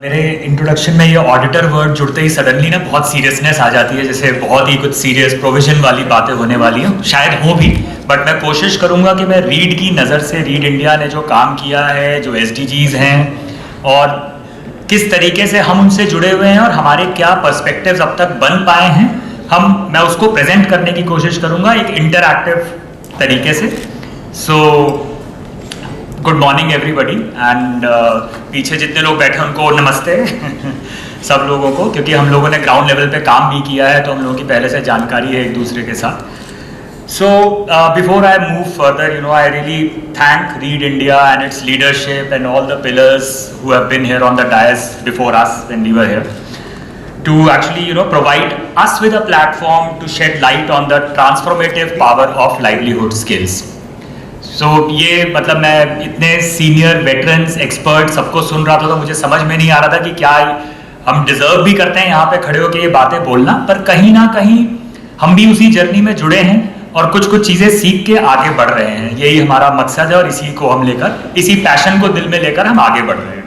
मेरे इंट्रोडक्शन में ये ऑडिटर वर्ड जुड़ते ही सडनली ना बहुत सीरियसनेस आ जाती है, जैसे बहुत ही कुछ सीरियस प्रोविजन वाली बातें होने वाली हैं, शायद हो भी, बट मैं कोशिश करूंगा कि मैं रीड की नज़र से, रीड इंडिया ने जो काम किया है, जो SDGs हैं और किस तरीके से हम उनसे जुड़े हुए हैं और हमारे क्या पर्सपेक्टिव्स अब तक बन पाए हैं, मैं उसको प्रेजेंट करने की कोशिश करूंगा एक इंटरैक्टिव तरीके से। गुड मॉर्निंग एवरीबडी एंड पीछे जितने लोग बैठे हैं उनको नमस्ते सब लोगों को, क्योंकि हम लोगों ने ग्राउंड लेवल पे काम भी किया है तो हम लोगों की पहले से जानकारी है एक दूसरे के साथ। So before I move further, I really thank Read India and its leadership and all the pillars who have been here on the dais before us when we were here to actually provide us with a platform to shed light on the transformative power of livelihood skills. ये मतलब मैं इतने senior veterans expert सबको सुन रहा था तो मुझे समझ में नहीं आ रहा था कि क्या हम डिजर्व भी करते हैं यहाँ पे खड़े होकर ये बातें बोलना, पर कहीं ना कहीं हम भी उसी जर्नी में जुड़े हैं और कुछ कुछ चीज़ें सीख के आगे बढ़ रहे हैं। यही हमारा मकसद है और इसी को हम लेकर, इसी पैशन को दिल में लेकर हम आगे बढ़ रहे हैं।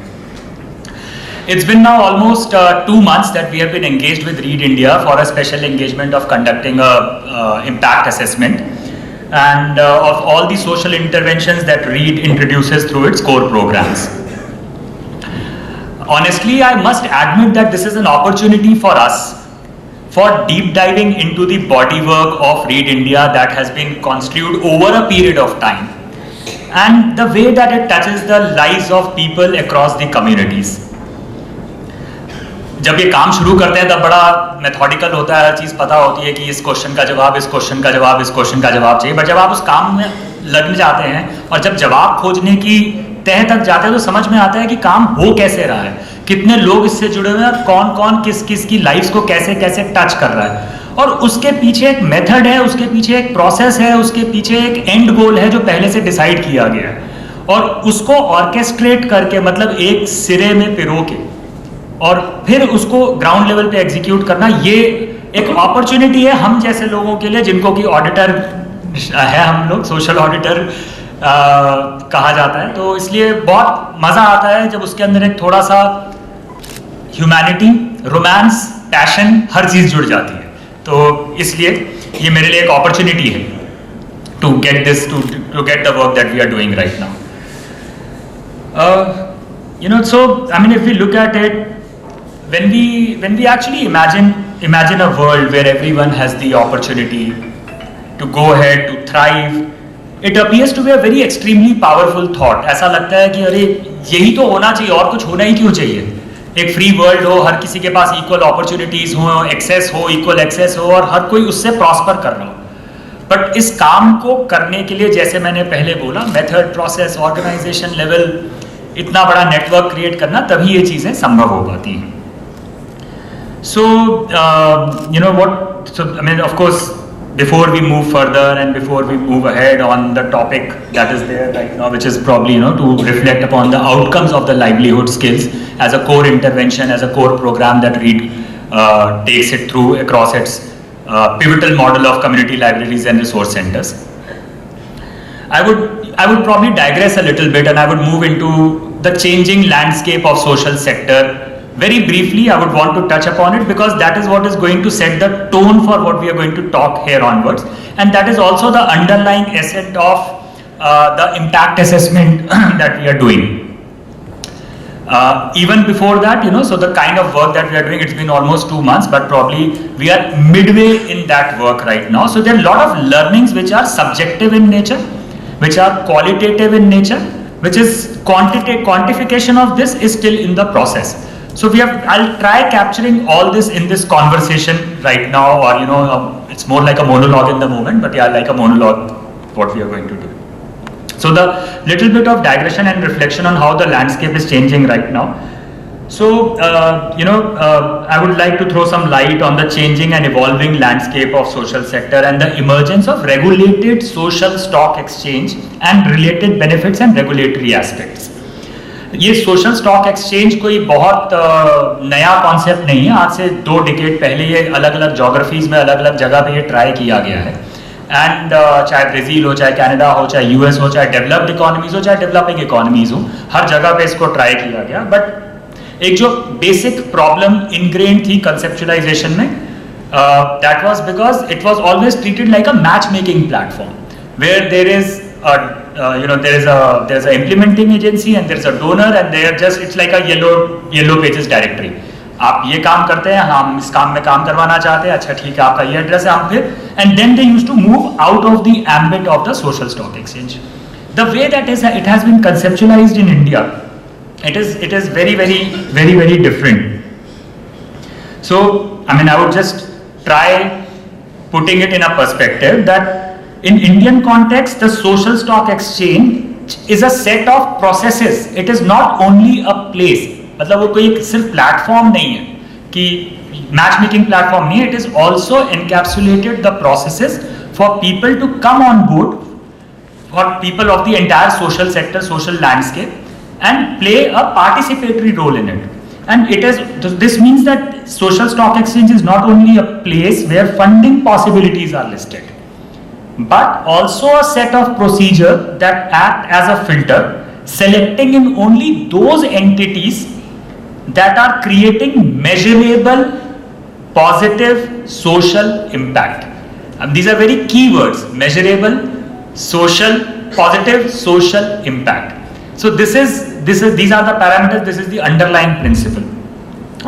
It's been now almost 2 months that we have been engaged with Read India for a special engagement of conducting a impact assessment and of all the social interventions that Read introduces through its core programs. Honestly, I must admit that this is an opportunity for us for deep diving into the body work of Read India that has been construed over a period of time and the way that it touches the lives of people across the communities. जब ये काम शुरू करते हैं तब बड़ा methodical होता है, हर चीज़ पता होती है कि इस क्वेश्चन का जवाब, इस क्वेश्चन का जवाब, इस क्वेश्चन का जवाब चाहिए, बट जब आप उस काम में लग जाते हैं और जब जवाब खोजने की तह तक जाते हैं तो समझ में आता है कि काम हो कैसे रहा है, कितने लोग इससे जुड़े हुए हैं और कौन कौन किस किस की लाइफ को कैसे कैसे टच कर रहा है, और उसके पीछे एक मेथड है, उसके पीछे एक प्रोसेस है, उसके पीछे एक एंड गोल है जो पहले से डिसाइड किया गया है, और उसको ऑर्केस्ट्रेट करके, मतलब एक सिरे में पिरो के और फिर उसको ग्राउंड लेवल पे एग्जीक्यूट करना, ये एक अपॉर्चुनिटी है हम जैसे लोगों के लिए, जिनको कि ऑडिटर है, हम लोग सोशल ऑडिटर कहा जाता है। तो इसलिए बहुत मज़ा आता है जब उसके अंदर एक थोड़ा सा ह्यूमैनिटी, रोमांस, पैशन, हर चीज़ जुड़ जाती है। तो इसलिए ये मेरे लिए एक अपॉर्चुनिटी है to get this, to get the work that we are doing right now. So I mean, if we look at it, when we actually imagine a world where everyone has the opportunity to go ahead, to thrive, it appears to be a very extremely powerful thought. ऐसा लगता है कि अरे यही तो होना चाहिए, और कुछ होना ही क्यों चाहिए, एक फ्री वर्ल्ड हो, हर किसी के पास इक्वल अपॉर्चुनिटीज हो, एक्सेस हो, इक्वल एक्सेस हो और हर कोई उससे प्रॉस्पर कर रहा हो। बट इस काम को करने के लिए, जैसे मैंने पहले बोला, मेथड, प्रोसेस, ऑर्गेनाइजेशन लेवल, इतना बड़ा नेटवर्क क्रिएट करना, तभी ये चीज़ें संभव हो पाती हैं। So I mean, of course, before we move further and before we move ahead on the topic that is there right now, which is probably to reflect upon the outcomes of the livelihood skills as a core intervention, as a core program that Read takes it through across its pivotal model of community libraries and resource centers. I would probably digress a little bit and I would move into the changing landscape of social sector. Very briefly, I would want to touch upon it because that is what is going to set the tone for what we are going to talk here onwards, and that is also the underlying asset of the impact assessment that we are doing. Even before that, so the kind of work that we are doing, it's been almost 2 months, but probably we are midway in that work right now. So there are a lot of learnings which are subjective in nature, which are qualitative in nature, which is quantification of this is still in the process. So I'll try capturing all this in this conversation right now, or it's more like a monologue in the moment, but yeah, like a monologue, what we are going to do. So the little bit of digression and reflection on how the landscape is changing right now. So I would like to throw some light on the changing and evolving landscape of social sector and the emergence of regulated social stock exchange and related benefits and regulatory aspects. ये social stock exchange कोई बहुत नया concept नहीं है। आज से 2 decade पहले ये अलग अलग जोग्राफीज में, अलग अलग जगह पे ये ट्राई किया गया है, एंड चाहे ब्राज़ील हो, चाहे कनाडा हो, चाहे यूएस हो, चाहे डेवलप्ड इकोनॉमीज हो, चाहे डेवलपिंग इकोनॉमीज हो, हर जगह पे इसको ट्राई किया गया। बट एक जो बेसिक प्रॉब्लम इनग्रेन्ड थी कंसेप्चुलाइजेशन में, that was because it was always treated like a matchmaking platform where there is there's a implementing agency and there's a donor and they are just, it's like a yellow pages directory. आप ये काम करते हैं, हम इस काम में काम करवाना चाहते हैं, अच्छा ठीक है आपका ये एड्रेस है, हम फिर, and then they used to move out of the ambit of the social stock exchange. The way that it has been conceptualized in India, it is very different. So I mean, I would just try putting it in a perspective that in Indian context, the social stock exchange is a set of processes. It is not only a place. मतलब वो कोई सिर्फ platform नहीं है कि match making platform नहीं है. It is also encapsulated the processes for people to come on board, for people of the entire social sector, social landscape, and play a participatory role in it. And this means that social stock exchange is not only a place where funding possibilities are listed, but also a set of procedure that act as a filter, selecting in only those entities that are creating measurable positive social impact. And these are very key words: measurable, social, positive social impact. So these are the parameters. This is the underlying principle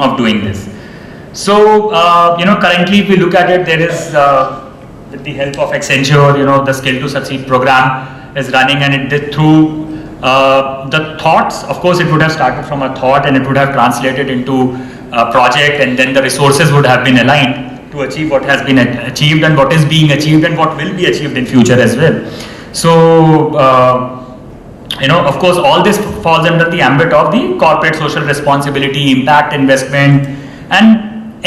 of doing this. So currently, if we look at it, there is with the help of Accenture, the Skill to Succeed program is running, and through the thoughts. Of course, it would have started from a thought, and it would have translated into a project, and then the resources would have been aligned to achieve what has been achieved, and what is being achieved, and what will be achieved in future as well. So. Of course, all this falls under the ambit of the corporate social responsibility, impact investment, and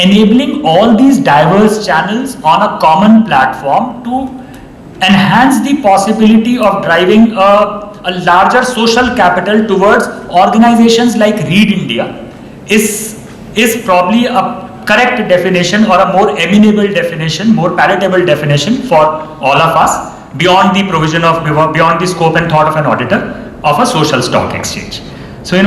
enabling all these diverse channels on a common platform to enhance the possibility of driving a larger social capital towards organizations like Read India is probably a correct definition, or a more amenable definition, more palatable definition for all of us, beyond the provision of, beyond the scope and thought of an auditor, of a social stock exchange. So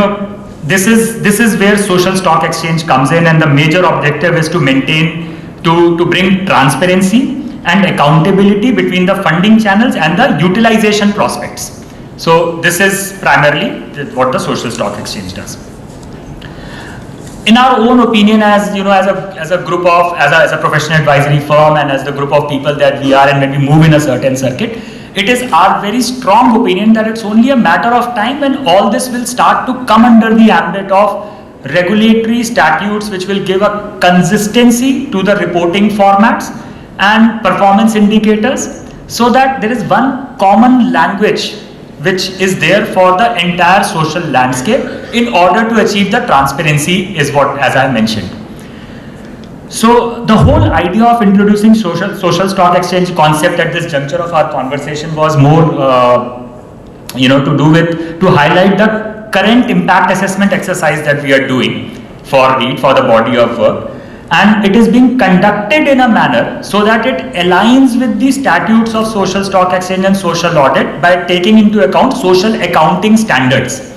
this is where social stock exchange comes in, and the major objective is to maintain, to bring transparency and accountability between the funding channels and the utilization prospects. So this is primarily what the social stock exchange does. In our own opinion, as a group of, as a professional advisory firm, and as the group of people that we are, and when we move in a certain circuit, it is our very strong opinion that it's only a matter of time when all this will start to come under the ambit of regulatory statutes, which will give a consistency to the reporting formats and performance indicators, so that there is one common language which is there for the entire social landscape in order to achieve the transparency, is what, as I mentioned. So the whole idea of introducing social stock exchange concept at this juncture of our conversation was more to do with, to highlight the current impact assessment exercise that we are doing for the body of work, and it is being conducted in a manner so that it aligns with the statutes of social stock exchange and social audit by taking into account social accounting standards.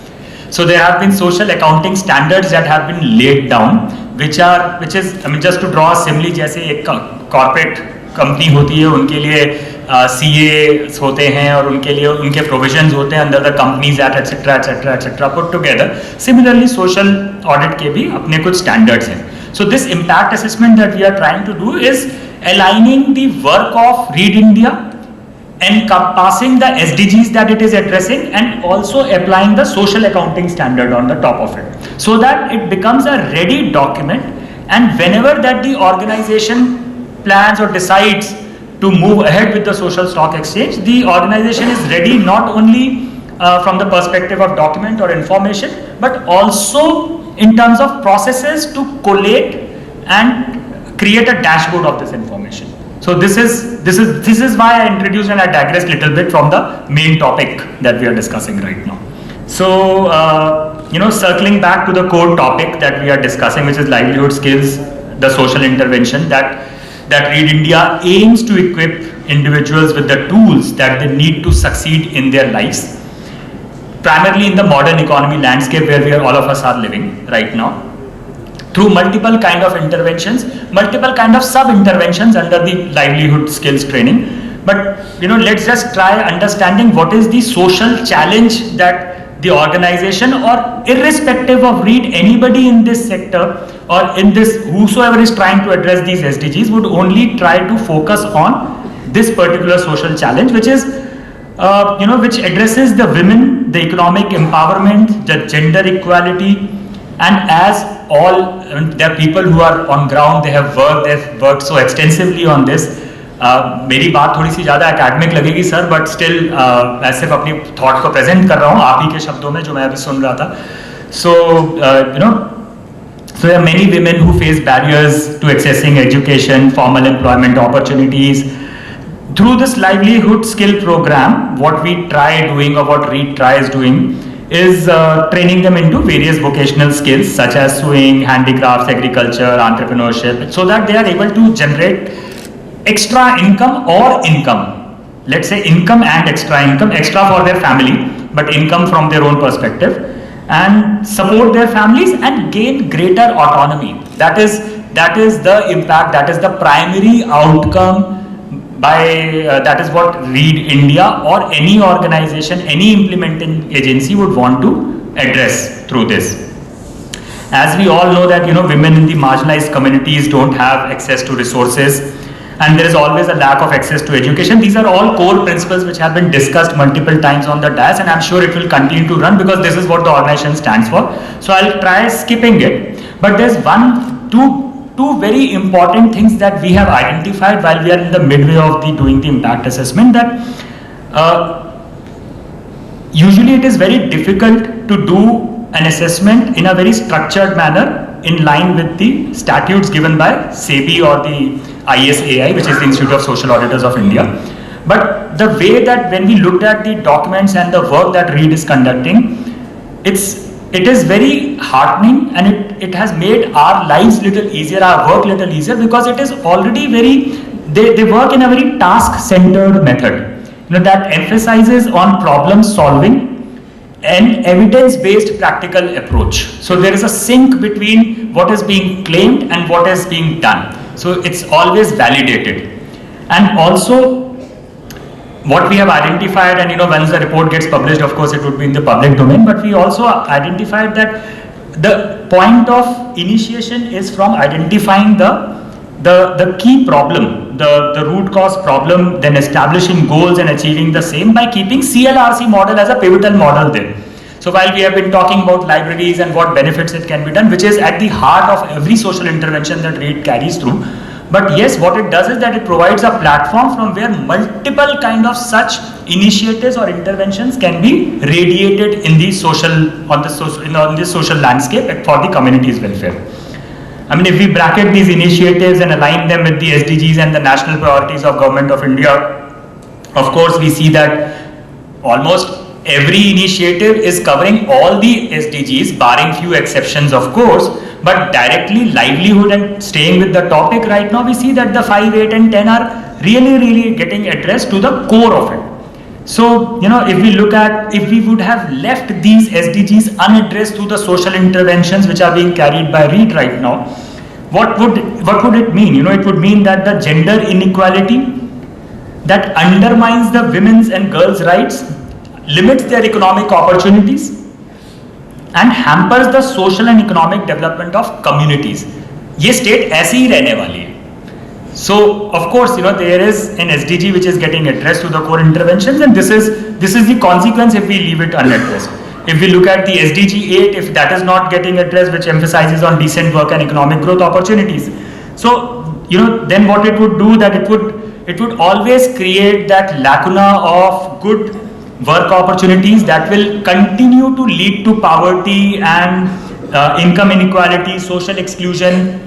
So there have been social accounting standards that have been laid down, which is, I mean, just to draw a simile, जैसे एक corporate company होती है, उनके लिए CA होते हैं, और उनके लिए उनके provisions होते हैं under the Companies Act, etc. put together. Similarly, social audit के भी अपने कुछ standards हैं. So this impact assessment that we are trying to do is aligning the work of Read India, encompassing the SDGs that it is addressing, and also applying the social accounting standard on the top of it, so that it becomes a ready document, and whenever that the organization plans or decides to move ahead with the social stock exchange, the organization is ready not only from the perspective of document or information, but also in terms of processes to collate and create a dashboard of this information. So this is why I introduced, and I digressed a little bit from the main topic that we are discussing right now. So circling back to the core topic that we are discussing, which is livelihood skills, the social intervention that Read India aims to equip individuals with the tools that they need to succeed in their lives. primarily in the modern economy landscape where all of us are living right now, through multiple kind of interventions, multiple kind of sub-interventions under the livelihood skills training. But let's just try understanding what is the social challenge that the organization, or irrespective of read, anybody in this sector or in this, whosoever is trying to address these SDGs would only try to focus on this particular social challenge, which is which addresses the women, the economic empowerment, the gender equality. And as all, there are people who are on ground, they've worked so extensively on this. मेरी बात थोड़ी सी ज़्यादा academic लगेगी sir, but still मैं सिर्फ अपनी thought को present कर रहा हूँ आप ही के शब्दों में जो मैं अभी सुन रहा था. So so there are many women who face barriers to accessing education, formal employment opportunities. Through this livelihood skill program, what we try doing, or what READ tries doing, is training them into various vocational skills such as sewing, handicrafts, agriculture, entrepreneurship, so that they are able to generate extra income or income. Let's say income and extra income, extra for their family, but income from their own perspective, and support their families and gain greater autonomy. That is the impact, that is the primary outcome that is what READ India or any organization, any implementing agency would want to address through this. As we all know that women in the marginalized communities don't have access to resources, and there is always a lack of access to education. These are all core principles which have been discussed multiple times on the dais, and I'm sure it will continue to run because this is what the organization stands for. So I'll try skipping it. But there's two very important things that we have identified while we are in the midway of doing the impact assessment, that usually it is very difficult to do an assessment in a very structured manner in line with the statutes given by SEBI or the ISAI, which is the Institute of Social Auditors of India. But the way that when we looked at the documents and the work that READ is conducting, it is very heartening, and it has made our lives little easier, our work little easier, because it is already they work in a very task-centered method, that emphasizes on problem solving and evidence-based practical approach. So there is a sync between what is being claimed and what is being done. So it's always validated. And also what we have identified, and once the report gets published, of course it would be in the public domain, but we also identified that the point of initiation is from identifying the key problem, the root cause problem, then establishing goals and achieving the same by keeping CLRC model as a pivotal model there. So while we have been talking about libraries and what benefits it can be done, which is at the heart of every social intervention that READ carries through, but yes, what it does is that it provides a platform from where multiple kind of such initiatives or interventions can be radiated in the on the social landscape for the community's welfare. I mean, if we bracket these initiatives and align them with the SDGs and the national priorities of Government of India, of course we see that almost every initiative is covering all the SDGs, barring few exceptions of course, but directly livelihood and staying with the topic right now, we see that the 5, 8 and 10 are really getting addressed to the core of it. So, if we look at, if we would have left these SDGs unaddressed through the social interventions which are being carried by READ right now, what would it mean? It would mean that the gender inequality that undermines the women's and girls' rights, limits their economic opportunities, and hampers the social and economic development of communities. ये state ऐसी ही रहने वाली है. So of course, there is an SDG which is getting addressed to the core interventions, and this is the consequence if we leave it unaddressed. If we look at the SDG 8, if that is not getting addressed, which emphasizes on decent work and economic growth opportunities, so then what it would do, that it would always create that lacuna of good work opportunities that will continue to lead to poverty and income inequality, social exclusion,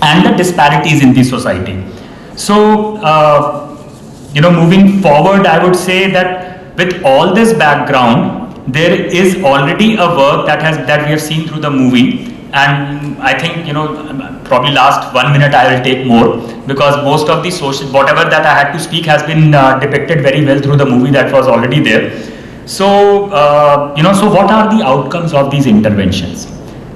and the disparities in the society. So, moving forward, I would say that with all this background, there is already a work that we have seen through the movie, and I think probably last 1 minute I will take more, because most of the social, whatever that I had to speak has been depicted very well through the movie that was already there. So, so what are the outcomes of these interventions?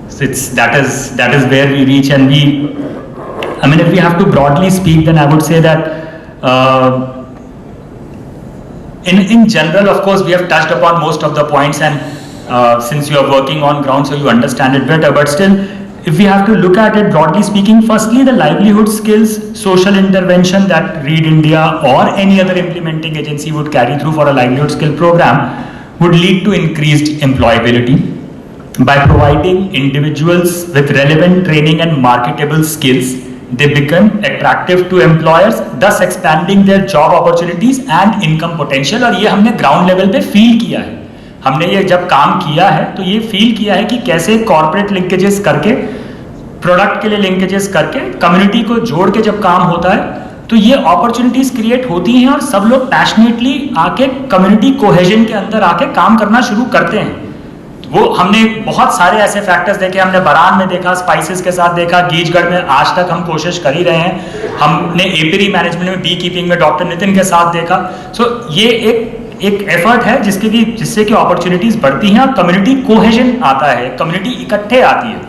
So that is where we reach, and if we have to broadly speak, then I would say that in general, of course, we have touched upon most of the points, and since you are working on ground, so you understand it better. But still, if we have to look at it broadly speaking, firstly, the livelihood skills social intervention that Read India or any other implementing agency would carry through for a livelihood skill program would lead to increased employability by providing individuals with relevant training and marketable skills. They become attractive to employers, thus expanding their job opportunities and income potential. और ये हमने ground level पे feel किया है, हमने ये जब काम किया है तो ये फील किया है कि कैसे कॉर्पोरेट लिंकेजेस करके, प्रोडक्ट के लिए लिंकेजेस करके, कम्युनिटी को जोड़ के जब काम होता है तो ये अपॉर्चुनिटीज क्रिएट होती हैं और सब लोग पैशनेटली आके कम्युनिटी कोहेजन के अंदर आके काम करना शुरू करते हैं. वो हमने बहुत सारे ऐसे फैक्टर्स देखे, हमने बरान में देखा, स्पाइसेस के साथ देखा, गीजगढ़ में आज तक हम कोशिश कर ही रहे हैं, हमने एपीरी मैनेजमेंट में, बी कीपिंग में डॉक्टर नितिन के साथ देखा. सो ये एक एफर्ट है जिससे कि अपॉर्चुनिटीज बढ़ती हैं और कम्युनिटी कोहेजन आता है, कम्युनिटी इकट्ठे आती है,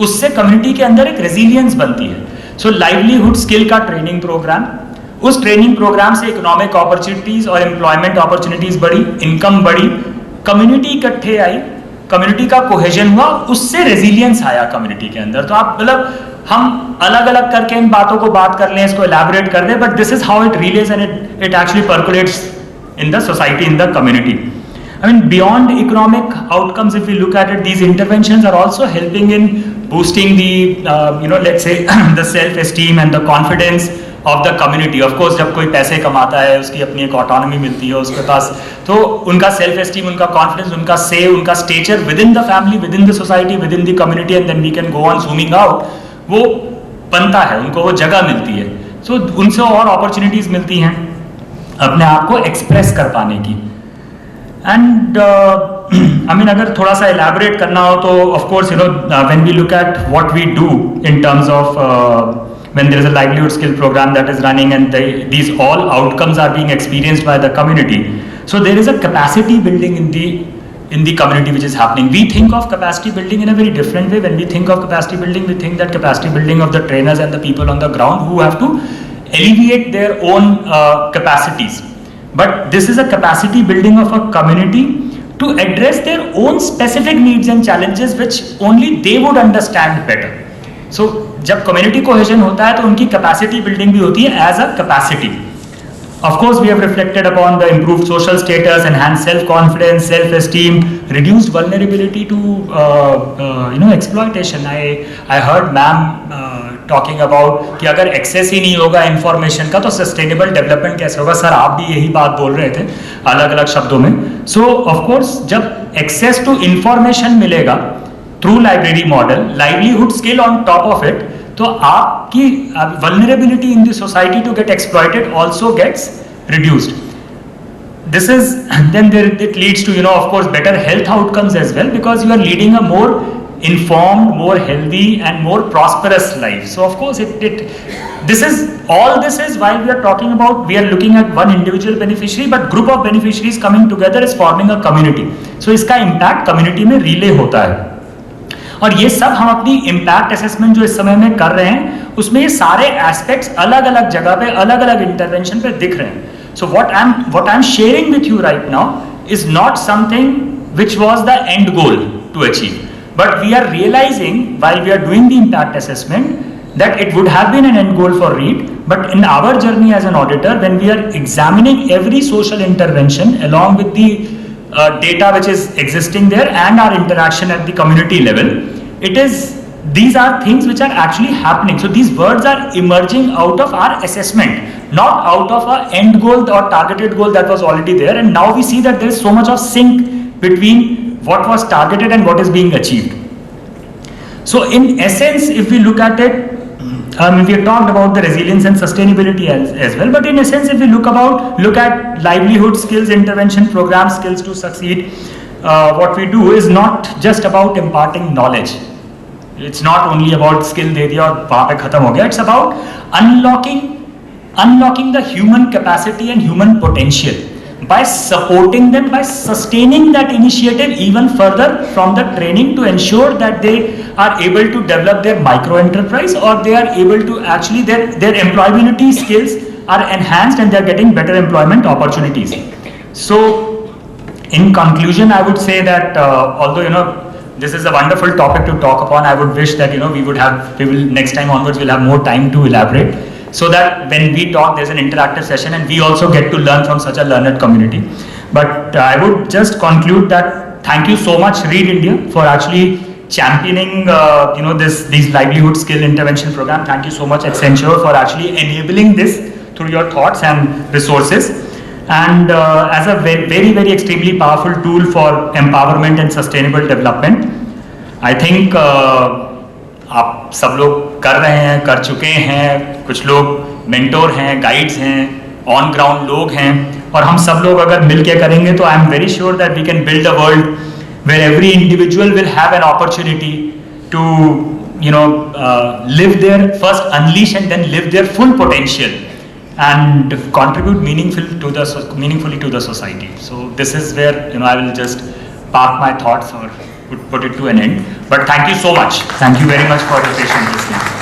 उससे कम्युनिटी के अंदर एक रेजिलियंस बनती है. सो लाइवलीहुड स्किल का ट्रेनिंग प्रोग्राम, उस ट्रेनिंग प्रोग्राम से इकोनॉमिक अपॉर्चुनिटीज और एम्प्लॉयमेंट अपॉर्चुनिटीज बढ़ी, इनकम बढ़ी, कम्युनिटी इकट्ठे आई, कम्युनिटी का कोहेजन हुआ, उससे रेजिलियंस आया कम्युनिटी के अंदर. तो आप हम अलग अलग करके इन बातों को बात कर लें, इसको एलैबोरेट कर दें, but this is how it release and it actually percolates in the society, in the community. Beyond economic outcomes, if we look at it, these interventions are also helping in boosting the, let's say, the self-esteem and the confidence of the community. Of course, जब कोई पैसे कमाता है, उसकी अपनी एक autonomy मिलती है उसके पास, तो उनका सेल्फ एस्टीम, उनका कॉन्फिडेंस, उनका से, उनका stature within the family, within the society, within the community, and then we can go on zooming out, वो बनता है, उनको वो जगह मिलती है. सो उनसे और अपॉर्चुनिटीज मिलती हैं अपने आप को एक्सप्रेस कर पाने की. एंड अगर थोड़ा सा एलैबोरेट करना हो तो of course when we look at what we do in terms of when there is a livelihood skill program that is running and these all outcomes are being experienced by the community, so there is a capacity building in the community which is happening. We think of capacity building in a very different way. When we think of capacity building, we think that capacity building of the trainers and the people on the ground who have to alleviate their own capacities. But this is a capacity building of a community to address their own specific needs and challenges which only they would understand better. So जब community cohesion होता है तो उनकी capacity building भी होती है as a capacity. Of course, we have reflected upon the improved social status, enhanced self-confidence, self-esteem, reduced vulnerability to exploitation. I heard ma'am talking about कि अगर एक्सेस ही नहीं होगा इंफॉर्मेशन का तो सस्टेनेबल डेवलपमेंट कैसे होगा. सर आप भी यही बात बोल रहे थे अलग अलग शब्दों में. सो ऑफ कोर्स जब एक्सेस टू इंफॉर्मेशन मिलेगा through library model, livelihood skill on top of it, तो आपकी vulnerability in the society to get exploited also gets reduced. This is then it leads to of course better health outcomes as well, because you are leading a more informed, more healthy and more prosperous life. So of course this is while we are talking about, we are looking at one individual beneficiary, but group of beneficiaries coming together is forming a community. So इसका impact community में relay होता है. और ये सब हम अपनी impact assessment जो इस समय में कर रहे हैं उसमें ये सारे एस्पेक्ट्स अलग अलग जगह पे, अलग अलग इंटरवेंशन पे दिख रहे हैं. So what I am sharing with you right now is not something which was the end goal to achieve, but we are realising while we are doing the impact assessment that it would have been an end goal for READ, but in our journey as an auditor, when we are examining every social intervention along with the data which is existing there and our interaction at the community level, these are things which are actually happening. So these words are emerging out of our assessment, not out of our end goal or targeted goal that was already there, and now we see that there is so much of sync between what was targeted and what is being achieved. So in essence, if we look at it, we have talked about the resilience and sustainability as well, but in essence, if we look at livelihood skills intervention program, skills to succeed, what we do is not just about imparting knowledge. It's not only about skill दे दिया और वहाँ पे खत्म हो गया. It's about unlocking the human capacity and human potential. by supporting them, by sustaining that initiative even further from the training to ensure that they are able to develop their micro enterprise, or they are able to actually their employability skills are enhanced and they are getting better employment opportunities. So in conclusion, I would say that although this is a wonderful topic to talk upon, I would wish that we will next time onwards we'll have more time to elaborate, so that when we talk there's an interactive session and we also get to learn from such a learned community. But I would just conclude that thank you so much Read India for actually championing these livelihood skill intervention program. Thank you so much Accenture for actually enabling this through your thoughts and resources, and as a very very extremely powerful tool for empowerment and sustainable development. I think आप सब लोग कर रहे हैं, कर चुके हैं, कुछ लोग मेंटोर हैं, गाइड्स हैं, ऑन ग्राउंड लोग हैं, और हम सब लोग अगर मिलके करेंगे तो I am very sure that we can build a world where every individual will have an opportunity to live their first unleash and then live their full potential and contribute meaningfully to the society. So this is where I will just park my thoughts or put it to an end. But thank you so much. Thank you very much for your patient listening.